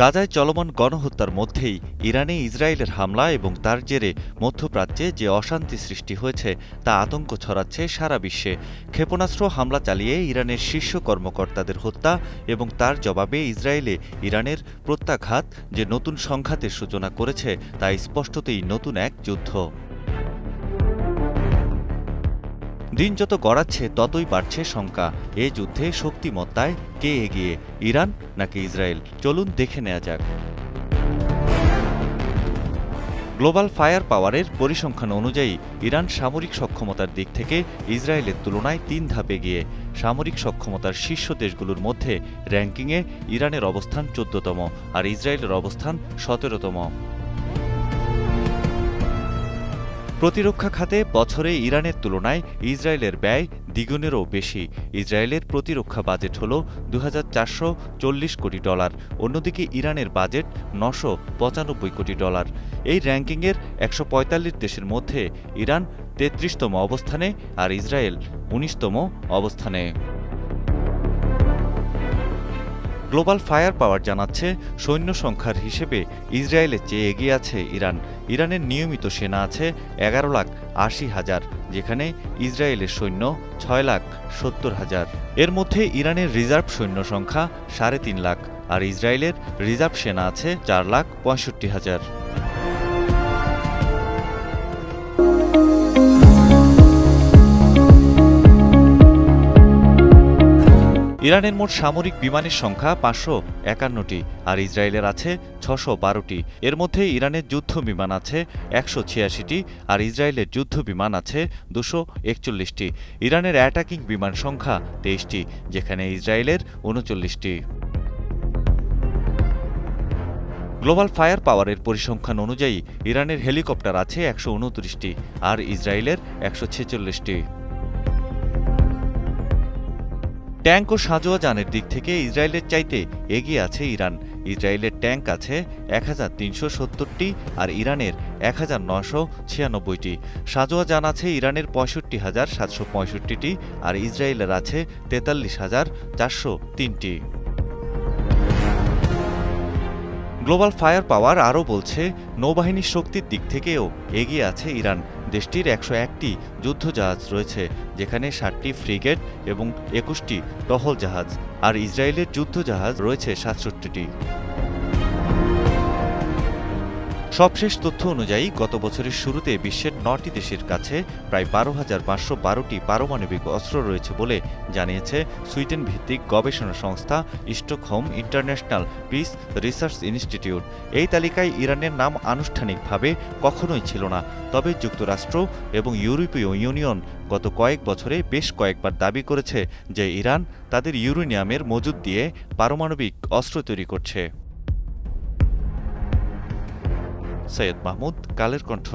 গাজায় চলমান গণহত্যার মধ্যেই ইরানে ইসরায়েলের হামলা এবং তার জেরে মধ্যপ্রাচ্যে যে অশান্তি সৃষ্টি হয়েছে তা আতঙ্ক ছড়াচ্ছে সারা বিশ্বে। ক্ষেপণাস্ত্র হামলা চালিয়ে ইরানের শীর্ষ কর্মকর্তাদের হত্যা এবং তার জবাবে ইসরায়েলে ইরানের প্রত্যাঘাত যে নতুন সংঘাতের সূচনা করেছে তা স্পষ্টতই নতুন এক যুদ্ধ। দিন যত গড়াচ্ছে ততই বাড়ছে শঙ্কা, এ যুদ্ধে শক্তিমত্তায় কে এগিয়ে, ইরান নাকি ইসরায়েল? চলুন দেখে নেওয়া যাক। গ্লোবাল ফায়ার পাওয়ারের পরিসংখ্যান অনুযায়ী ইরান সামরিক সক্ষমতার দিক থেকে ইসরায়েলের তুলনায় ৩ ধাপ এগিয়ে। সামরিক সক্ষমতার শীর্ষ দেশগুলোর মধ্যে র্যাঙ্কিংয়ে ইরানের অবস্থান ১৪তম আর ইসরায়েলের অবস্থান ১৭তম। প্রতিরক্ষা খাতে বছরে ইরানের তুলনায় ইসরায়েলের ব্যয় দ্বিগুণেরও বেশি। ইসরায়েলের প্রতিরক্ষা বাজেট হল $২,৪৪০ কোটি, অন্যদিকে ইরানের বাজেট $৯৯৫ কোটি। এই র্যাঙ্কিংয়ের ১৪৫ দেশের মধ্যে ইরান ৩৩তম অবস্থানে আর ইসরায়েল ১৯তম অবস্থানে। গ্লোবাল ফায়ার পাওয়ার জানাচ্ছে, সৈন্য সংখ্যার হিসেবে ইসরায়েলের চেয়ে এগিয়ে আছে ইরান। ইরানের নিয়মিত সেনা আছে ১১,৮০,০০০, যেখানে ইসরায়েলের সৈন্য ৬,৭০,০০০। এর মধ্যে ইরানের রিজার্ভ সৈন্য সংখ্যা ৩.৫ লাখ আর ইসরায়েলের রিজার্ভ সেনা আছে ৪,৬৫,০০০। ইরানের মোট সামরিক বিমানের সংখ্যা ৫৫১টি আর ইসরায়েলের আছে ৬১২টি। এর মধ্যে ইরানের যুদ্ধ বিমান আছে ১৮৬টি আর ইসরায়েলের যুদ্ধ বিমান আছে ২৪১টি। ইরানের অ্যাটাকিং বিমান সংখ্যা ২৩টি, যেখানে ইসরায়েলের ৩৯টি। গ্লোবাল ফায়ার পাওয়ারের পরিসংখ্যান অনুযায়ী ইরানের হেলিকপ্টার আছে ১২৯টি আর ইসরায়েলের ১৪৬টি। ট্যাঙ্ক ও সাঁজোয়া যানের দিক থেকে ইসরায়েলের চাইতে এগিয়ে আছে ইরান। ইসরায়েলের ট্যাঙ্ক আছে ১৩৭০টি আর ইরানের ১৯৯৬টি। সাঁজোয়া যান আছে ইরানের ৬৫,৭৬৫টি আর ইসরায়েলের আছে ৪৩,৪০৩টি। গ্লোবাল ফায়ার পাওয়ার আরও বলছে, নৌবাহিনীর শক্তির দিক থেকেও এগিয়ে আছে ইরান। দেশটির ১০১টি যুদ্ধজাহাজ রয়েছে, যেখানে ৬০টি ফ্রিগেট এবং ২১টি টহল জাহাজ আর ইসরায়েলের যুদ্ধজাহাজ রয়েছে ৬৭টি। সবশেষ তথ্য অনুযায়ী গত বছরের শুরুতে বিশ্বের ৯টি দেশের কাছে প্রায় ১২,৫১২টি পারমাণবিক অস্ত্র রয়েছে বলে জানিয়েছে সুইডেন ভিত্তিক গবেষণা সংস্থা Stockholm international piece research institute. এই তালিকায় ইরানের নাম আনুষ্ঠানিকভাবে কখনোই ছিল না, তবে যুক্তরাষ্ট্র এবং ইউরোপীয় ইউনিয়ন গত কয়েক বছরে বেশ কয়েকবার দাবি করেছে যে ইরান তাদের ইউরেনিয়ামের মজুদ দিয়ে পারমাণবিক অস্ত্র তৈরি করছে। সৈয়দ মাহমুদ, কালের কণ্ঠ।